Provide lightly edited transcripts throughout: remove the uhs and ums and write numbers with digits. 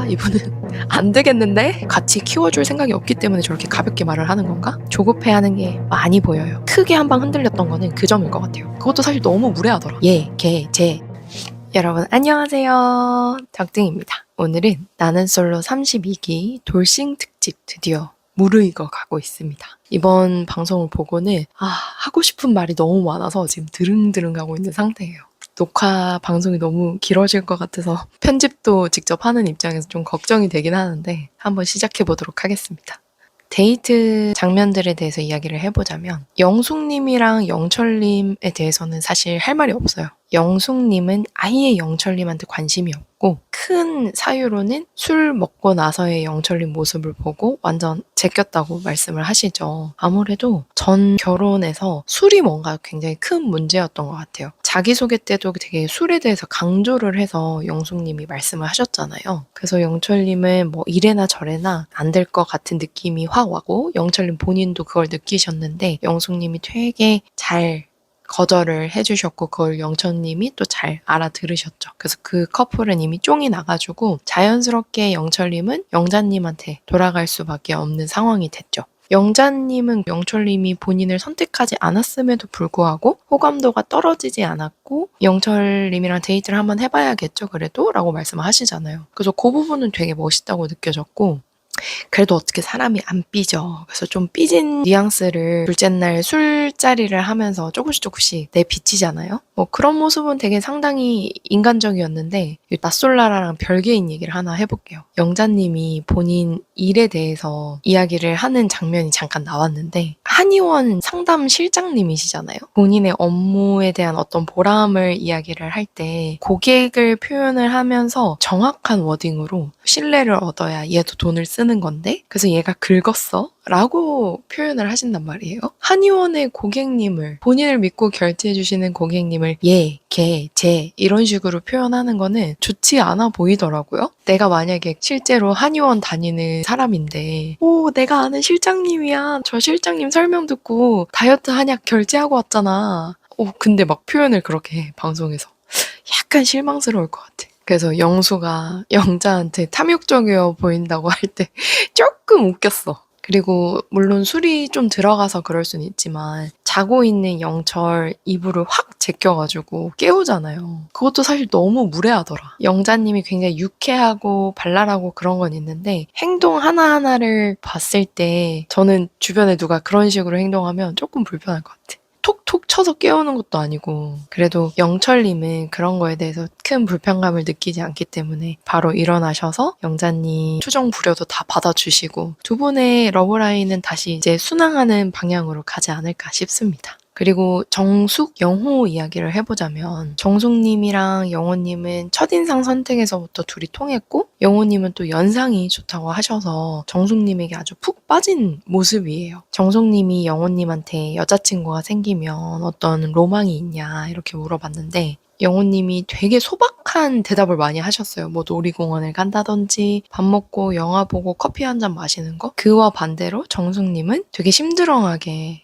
이분은 안 되겠는데? 같이 키워줄 생각이 없기 때문에 저렇게 가볍게 말을 하는 건가? 조급해하는 게 많이 보여요. 크게 한 방 흔들렸던 거는 그 점일 것 같아요. 그것도 사실 너무 무례하더라. 얘, 걔, 쟤. 여러분 안녕하세요. 덕등입니다. 오늘은 나는 솔로 32기 돌싱 특집 드디어 무르익어 가고 있습니다. 이번 방송을 보고는 하고 싶은 말이 너무 많아서 지금 드릉드릉 하고 있는 상태예요. 녹화 방송이 너무 길어질 것 같아서 편집도 직접 하는 입장에서 좀 걱정이 되긴 하는데 한번 시작해 보도록 하겠습니다. 데이트 장면들에 대해서 이야기를 해보자면 영숙님이랑 영철님에 대해서는 사실 할 말이 없어요. 영숙님은 아예 영철님한테 관심이 없고 큰 사유로는 술 먹고 나서의 영철님 모습을 보고 완전 제꼈다고 말씀을 하시죠. 아무래도 전 결혼에서 술이 뭔가 굉장히 큰 문제였던 것 같아요. 자기소개 때도 되게 술에 대해서 강조를 해서 영숙님이 말씀을 하셨잖아요. 그래서 영철님은 뭐 이래나 저래나 안 될 것 같은 느낌이 확 와고 영철님 본인도 그걸 느끼셨는데 영숙님이 되게 잘 거절을 해주셨고 그걸 영철님이 또 잘 알아들으셨죠. 그래서 그 커플은 이미 쫑이 나가지고 자연스럽게 영철님은 영자님한테 돌아갈 수밖에 없는 상황이 됐죠. 영자님은 영철님이 본인을 선택하지 않았음에도 불구하고 호감도가 떨어지지 않았고 영철님이랑 데이트를 한번 해봐야겠죠 그래도? 라고 말씀을 하시잖아요. 그래서 그 부분은 되게 멋있다고 느껴졌고 그래도 어떻게 사람이 안 삐져. 그래서 좀 삐진 뉘앙스를 둘째 날 술자리를 하면서 조금씩 내비치잖아요. 뭐 그런 모습은 되게 상당히 인간적이었는데 낯솔라라랑 별개인 얘기를 하나 해볼게요. 영자님이 본인 일에 대해서 이야기를 하는 장면이 잠깐 나왔는데 한의원 상담 실장님이시잖아요. 본인의 업무에 대한 어떤 보람을 이야기를 할 때 고객을 표현을 하면서 정확한 워딩으로 신뢰를 얻어야 얘도 돈을 쓰는 건데 그래서 얘가 긁었어? 라고 표현을 하신단 말이에요. 한의원의 고객님을 본인을 믿고 결제해주시는 고객님을 얘, 걔, 쟤 이런 식으로 표현하는 거는 좋지 않아 보이더라고요. 내가 만약에 실제로 한의원 다니는 사람인데 내가 아는 실장님이야. 저 실장님 설명 듣고 다이어트 한약 결제하고 왔잖아. 근데 막 표현을 그렇게 해 방송에서. 약간 실망스러울 것 같아. 그래서 영수가 영자한테 탐욕적이어 보인다고 할 때 조금 웃겼어. 그리고 물론 술이 좀 들어가서 그럴 수는 있지만 자고 있는 영철 이불을 확 제껴가지고 깨우잖아요. 그것도 사실 너무 무례하더라. 영자님이 굉장히 유쾌하고 발랄하고 그런 건 있는데 행동 하나하나를 봤을 때 저는 주변에 누가 그런 식으로 행동하면 조금 불편할 것 같아. 톡톡 쳐서 깨우는 것도 아니고 그래도 영철님은 그런 거에 대해서 큰 불편감을 느끼지 않기 때문에 바로 일어나셔서 영자님 투정 부려도 다 받아주시고 두 분의 러브라인은 다시 이제 순항하는 방향으로 가지 않을까 싶습니다. 그리고 정숙, 영호 이야기를 해보자면 정숙님이랑 영호님은 첫인상 선택에서부터 둘이 통했고 영호님은 또 연상이 좋다고 하셔서 정숙님에게 아주 푹 빠진 모습이에요. 정숙님이 영호님한테 여자친구가 생기면 어떤 로망이 있냐 이렇게 물어봤는데 영호님이 되게 소박한 대답을 많이 하셨어요. 뭐 놀이공원을 간다든지 밥 먹고 영화 보고 커피 한 잔 마시는 거. 그와 반대로 정숙님은 되게 심드렁하게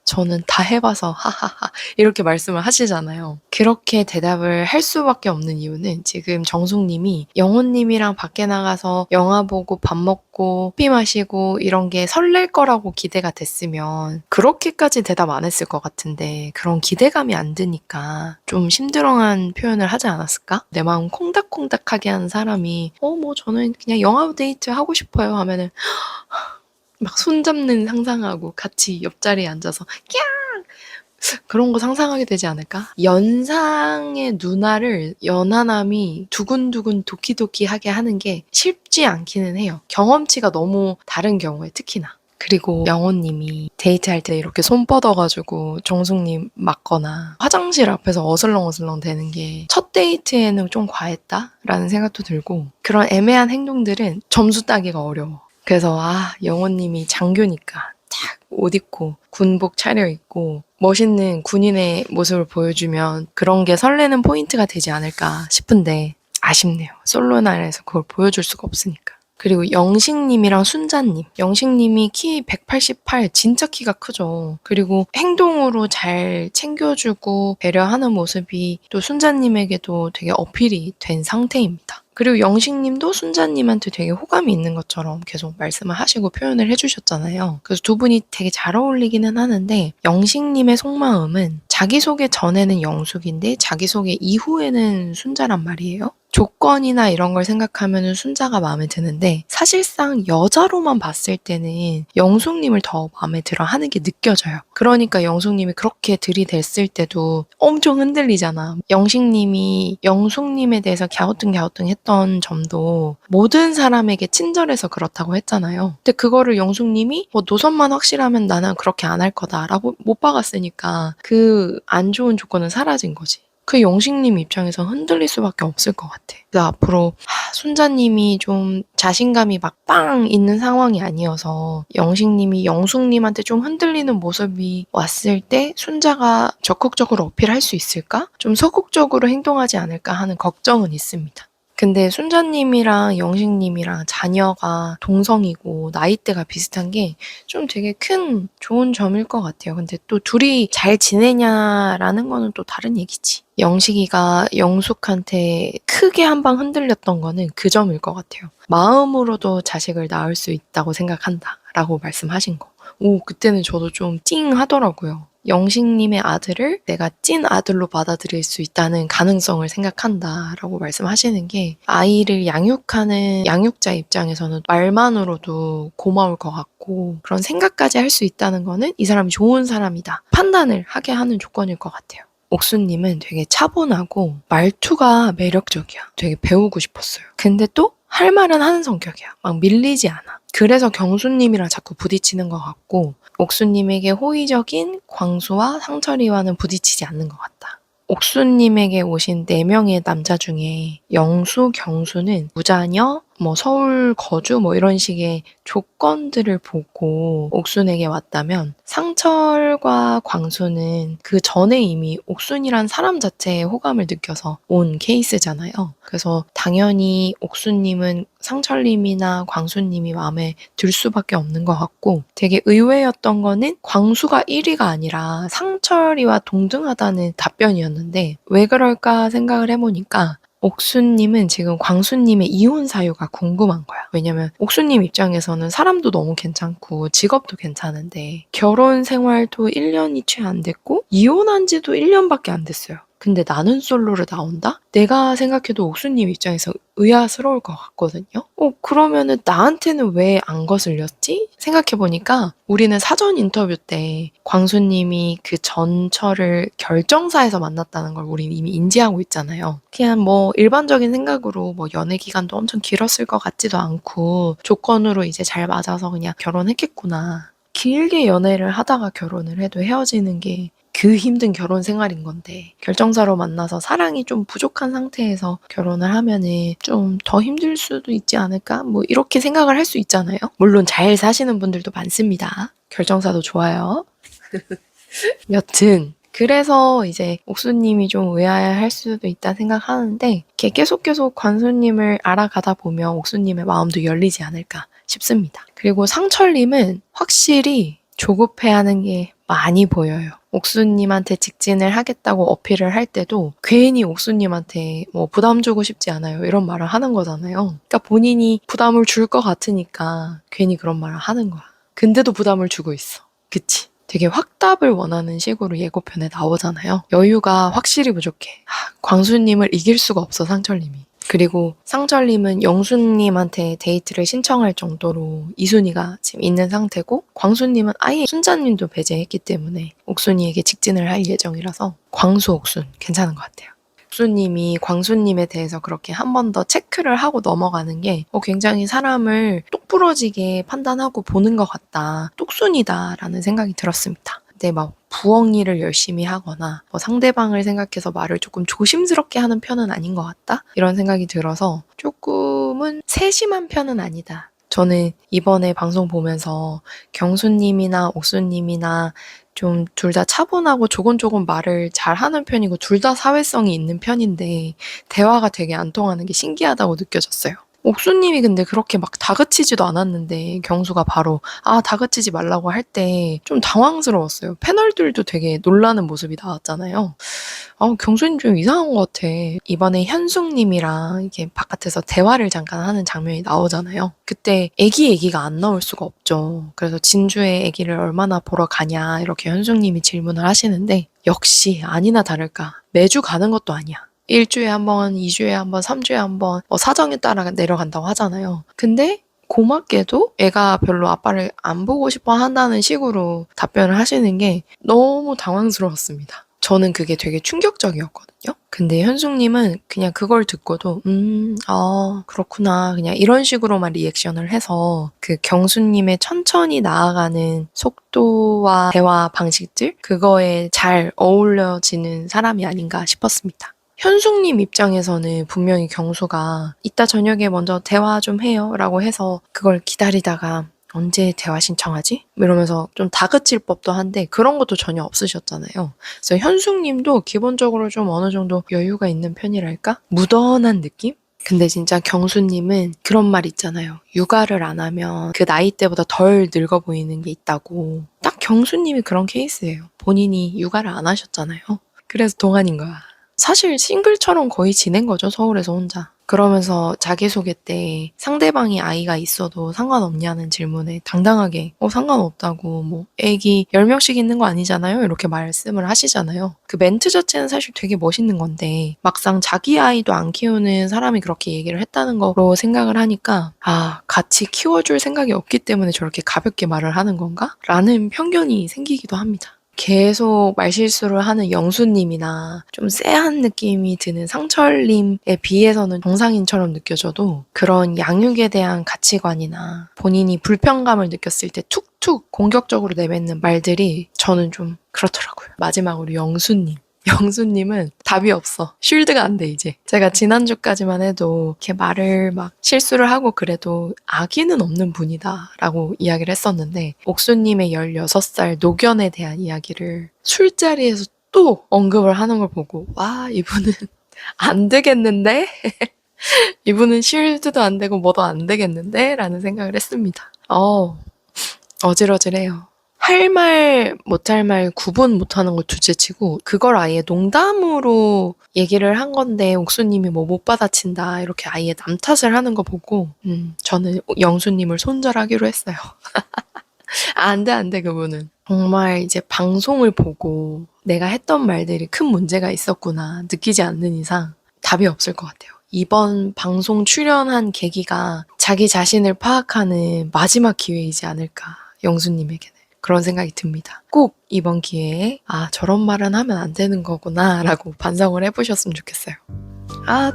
저는 다 해봐서 하하하 이렇게 말씀을 하시잖아요. 그렇게 대답을 할 수밖에 없는 이유는 지금 정숙님이 영호님이랑 밖에 나가서 영화 보고 밥 먹고 커피 마시고 이런 게 설렐 거라고 기대가 됐으면 그렇게까지 대답 안 했을 것 같은데 그런 기대감이 안 드니까 좀 심드렁한 표현을 하지 않았을까? 내 마음 콩닥콩닥하게 하는 사람이 뭐 저는 그냥 영화 데이트 하고 싶어요 하면은 막 손잡는 상상하고 같이 옆자리에 앉아서 꺄! 그런 거 상상하게 되지 않을까? 연상의 누나를 연하남이 두근두근 도키도키하게 하는 게 쉽지 않기는 해요. 경험치가 너무 다른 경우에 특히나. 그리고 영호님이 데이트할 때 이렇게 손 뻗어가지고 정숙님 맞거나 화장실 앞에서 어슬렁어슬렁 대는 게 첫 데이트에는 좀 과했다라는 생각도 들고 그런 애매한 행동들은 점수 따기가 어려워. 그래서 영호님이 장교니까 딱 옷 입고 군복 차려입고 멋있는 군인의 모습을 보여주면 그런 게 설레는 포인트가 되지 않을까 싶은데 아쉽네요. 솔로 날에서 그걸 보여줄 수가 없으니까. 그리고 영식님이랑 순자님. 영식님이 키 188, 진짜 키가 크죠. 그리고 행동으로 잘 챙겨주고 배려하는 모습이 또 순자님에게도 되게 어필이 된 상태입니다. 그리고 영식님도 순자님한테 되게 호감이 있는 것처럼 계속 말씀을 하시고 표현을 해주셨잖아요. 그래서 두 분이 되게 잘 어울리기는 하는데 영식님의 속마음은 자기소개 전에는 영숙인데 자기소개 이후에는 순자란 말이에요. 조건이나 이런 걸 생각하면 순자가 마음에 드는데 사실상 여자로만 봤을 때는 영숙님을 더 마음에 들어 하는 게 느껴져요. 그러니까 영숙님이 그렇게 들이댔을 때도 엄청 흔들리잖아. 영식님이 영숙님에 대해서 갸우뚱갸우뚱 했던 점도 모든 사람에게 친절해서 그렇다고 했잖아요. 근데 그거를 영숙님이 뭐 노선만 확실하면 나는 그렇게 안 할 거다라고 못 박았으니까 그 안 좋은 조건은 사라진 거지. 그 영식님 입장에서 흔들릴 수밖에 없을 것 같아. 그래서 앞으로 순자님이 좀 자신감이 막 빵 있는 상황이 아니어서 영식님이 영숙님한테 좀 흔들리는 모습이 왔을 때 순자가 적극적으로 어필할 수 있을까? 좀 소극적으로 행동하지 않을까 하는 걱정은 있습니다. 근데 순자님이랑 영식님이랑 자녀가 동성이고 나이대가 비슷한 게 좀 되게 큰 좋은 점일 것 같아요. 근데 또 둘이 잘 지내냐라는 거는 또 다른 얘기지. 영식이가 영숙한테 크게 한 방 흔들렸던 거는 그 점일 것 같아요. 마음으로도 자식을 낳을 수 있다고 생각한다 라고 말씀하신 거. 오, 그때는 저도 좀 찡 하더라고요. 영식님의 아들을 내가 찐 아들로 받아들일 수 있다는 가능성을 생각한다라고 말씀하시는 게 아이를 양육하는 양육자 입장에서는 말만으로도 고마울 것 같고 그런 생각까지 할 수 있다는 거는 이 사람이 좋은 사람이다 판단을 하게 하는 조건일 것 같아요. 옥수님은 되게 차분하고 말투가 매력적이야. 되게 배우고 싶었어요. 근데 또 할 말은 하는 성격이야. 막 밀리지 않아. 그래서 경수님이랑 자꾸 부딪히는 것 같고 옥수님에게 호의적인 광수와 상철이와는 부딪히지 않는 것 같다. 옥수님에게 오신 4명의 남자 중에 영수, 경수는 무자녀, 서울 거주 이런 식의 조건들을 보고 옥순에게 왔다면 상철과 광수는 그 전에 이미 옥순이란 사람 자체에 호감을 느껴서 온 케이스잖아요. 그래서 당연히 옥순님은 상철님이나 광수님이 마음에 들 수밖에 없는 것 같고 되게 의외였던 거는 광수가 1위가 아니라 상철이와 동등하다는 답변이었는데 왜 그럴까 생각을 해보니까 옥수님은 지금 광수님의 이혼 사유가 궁금한 거야. 왜냐면 옥수님 입장에서는 사람도 너무 괜찮고 직업도 괜찮은데 결혼 생활도 1년이 채 안 됐고 이혼한 지도 1년밖에 안 됐어요. 근데 나는 솔로를 나온다? 내가 생각해도 옥수님 입장에서 의아스러울 것 같거든요. 그러면은 나한테는 왜 안 거슬렸지? 생각해보니까 우리는 사전 인터뷰 때 광수님이 그 전철을 결정사에서 만났다는 걸 우리는 이미 인지하고 있잖아요. 그냥 일반적인 생각으로 연애 기간도 엄청 길었을 것 같지도 않고 조건으로 이제 잘 맞아서 그냥 결혼했겠구나. 길게 연애를 하다가 결혼을 해도 헤어지는 게 그 힘든 결혼 생활인 건데 결정사로 만나서 사랑이 좀 부족한 상태에서 결혼을 하면은 좀 더 힘들 수도 있지 않을까? 이렇게 생각을 할 수 있잖아요. 물론 잘 사시는 분들도 많습니다. 결정사도 좋아요. 여튼 그래서 이제 옥수님이 좀 의아해할 수도 있다 생각하는데 계속 관수님을 알아가다 보면 옥수님의 마음도 열리지 않을까 싶습니다. 그리고 상철님은 확실히 조급해하는 게 많이 보여요. 옥수님한테 직진을 하겠다고 어필을 할 때도 괜히 옥수님한테 부담 주고 싶지 않아요. 이런 말을 하는 거잖아요. 그러니까 본인이 부담을 줄 것 같으니까 괜히 그런 말을 하는 거야. 근데도 부담을 주고 있어. 그치? 되게 확답을 원하는 식으로 예고편에 나오잖아요. 여유가 확실히 부족해. 광수님을 이길 수가 없어, 상철님이. 그리고 상철님은 영수님한테 데이트를 신청할 정도로 이순이가 지금 있는 상태고 광수님은 아예 순자님도 배제했기 때문에 옥순이에게 직진을 할 예정이라서 광수, 옥순 괜찮은 것 같아요. 옥수님이 광수님에 대해서 그렇게 한 번 더 체크를 하고 넘어가는 게 굉장히 사람을 똑부러지게 판단하고 보는 것 같다. 똑순이다라는 생각이 들었습니다. 근데 부엉이를 열심히 하거나 상대방을 생각해서 말을 조금 조심스럽게 하는 편은 아닌 것 같다? 이런 생각이 들어서 조금은 세심한 편은 아니다. 저는 이번에 방송 보면서 경수님이나 옥수님이나 좀 둘 다 차분하고 조곤조곤 말을 잘하는 편이고 둘 다 사회성이 있는 편인데 대화가 되게 안 통하는 게 신기하다고 느껴졌어요. 옥수님이 근데 그렇게 막 다그치지도 않았는데 경수가 바로 다그치지 말라고 할 때 좀 당황스러웠어요. 패널들도 되게 놀라는 모습이 나왔잖아요. 경수님 좀 이상한 것 같아. 이번에 현숙님이랑 이렇게 바깥에서 대화를 잠깐 하는 장면이 나오잖아요. 그때 애기가 안 나올 수가 없죠. 그래서 진주의 애기를 얼마나 보러 가냐 이렇게 현숙님이 질문을 하시는데 역시 아니나 다를까 매주 가는 것도 아니야. 1주에 한 번, 2주에 한 번, 3주에 한 번, 사정에 따라 내려간다고 하잖아요. 근데 고맙게도 애가 별로 아빠를 안 보고 싶어 한다는 식으로 답변을 하시는 게 너무 당황스러웠습니다. 저는 그게 되게 충격적이었거든요. 근데 현숙님은 그냥 그걸 듣고도 그렇구나 그냥 이런 식으로만 리액션을 해서 그 경수님의 천천히 나아가는 속도와 대화 방식들 그거에 잘 어울려지는 사람이 아닌가 싶었습니다. 현숙님 입장에서는 분명히 경수가 이따 저녁에 먼저 대화 좀 해요 라고 해서 그걸 기다리다가 언제 대화 신청하지? 이러면서 좀 다그칠 법도 한데 그런 것도 전혀 없으셨잖아요. 그래서 현숙님도 기본적으로 좀 어느 정도 여유가 있는 편이랄까? 무던한 느낌? 근데 진짜 경수님은 그런 말 있잖아요. 육아를 안 하면 그 나이 때보다 덜 늙어 보이는 게 있다고. 딱 경수님이 그런 케이스예요. 본인이 육아를 안 하셨잖아요. 그래서 동안인 거야. 사실 싱글처럼 거의 지낸 거죠, 서울에서 혼자. 그러면서 자기소개 때 상대방이 아이가 있어도 상관없냐는 질문에 당당하게 상관없다고 애기 10명씩 있는 거 아니잖아요? 이렇게 말씀을 하시잖아요. 그 멘트 자체는 사실 되게 멋있는 건데 막상 자기 아이도 안 키우는 사람이 그렇게 얘기를 했다는 거로 생각을 하니까 같이 키워줄 생각이 없기 때문에 저렇게 가볍게 말을 하는 건가? 라는 편견이 생기기도 합니다. 계속 말실수를 하는 영수님이나 좀 쎄한 느낌이 드는 상철님에 비해서는 정상인처럼 느껴져도 그런 양육에 대한 가치관이나 본인이 불편감을 느꼈을 때 툭툭 공격적으로 내뱉는 말들이 저는 좀 그렇더라고요. 마지막으로 영수님은 답이 없어. 쉴드가 안 돼, 이제. 제가 지난주까지만 해도 이렇게 말을 막 실수를 하고 그래도 악의는 없는 분이다 라고 이야기를 했었는데 옥수님의 16살 노견에 대한 이야기를 술자리에서 또 언급을 하는 걸 보고 와, 이분은 안 되겠는데? 이분은 쉴드도 안 되고 뭐도 안 되겠는데? 라는 생각을 했습니다. 어질어질해요. 할 말, 못할 말 구분 못하는 걸 둘째치고 그걸 아예 농담으로 얘기를 한 건데 옥수님이 못 받아친다 이렇게 아예 남 탓을 하는 거 보고 저는 영수님을 손절하기로 했어요. 안 돼, 그분은. 정말 이제 방송을 보고 내가 했던 말들이 큰 문제가 있었구나 느끼지 않는 이상 답이 없을 것 같아요. 이번 방송 출연한 계기가 자기 자신을 파악하는 마지막 기회이지 않을까, 영수님에게는. 그런 생각이 듭니다. 꼭 이번 기회에 저런 말은 하면 안 되는 거구나 라고 반성을 해보셨으면 좋겠어요.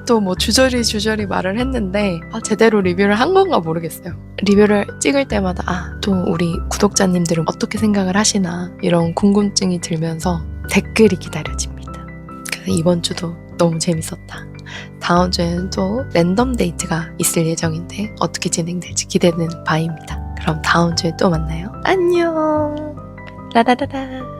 또 주저리 말을 했는데 제대로 리뷰를 한 건가 모르겠어요. 리뷰를 찍을 때마다 또 우리 구독자님들은 어떻게 생각을 하시나 이런 궁금증이 들면서 댓글이 기다려집니다. 그래서 이번 주도 너무 재밌었다. 다음 주에는 또 랜덤 데이트가 있을 예정인데 어떻게 진행될지 기대되는 바입니다. 그럼 다음 주에 또 만나요. 안녕. 라라라라.